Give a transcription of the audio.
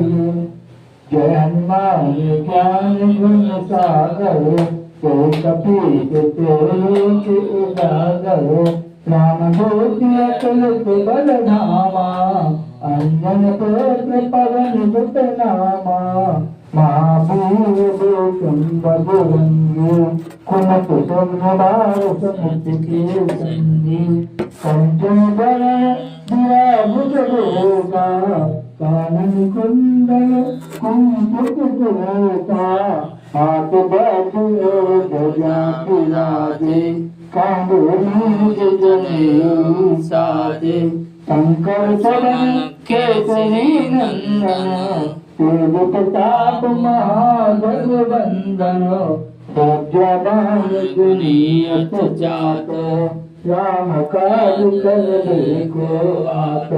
जय हनुमान ज्ञान गुण सागर जय कपीस तेज उजागर राम दूत अतुलित बल धामा अंजन पुत्र पवन सुत नामा महाभूत बजरंगी कुमत संहार समुद्र के संगी कंचन बरण विराज जगोगा कानन कुंडल कुंकुट होता हाथ बैठे ध्वजा विराजे कांधे जनेऊ साजे शंकर चरण केसरी नंदन तेज प्रताप महाजगवंदन प्रज्ञान गुणियत जात राम काज कर देखो आप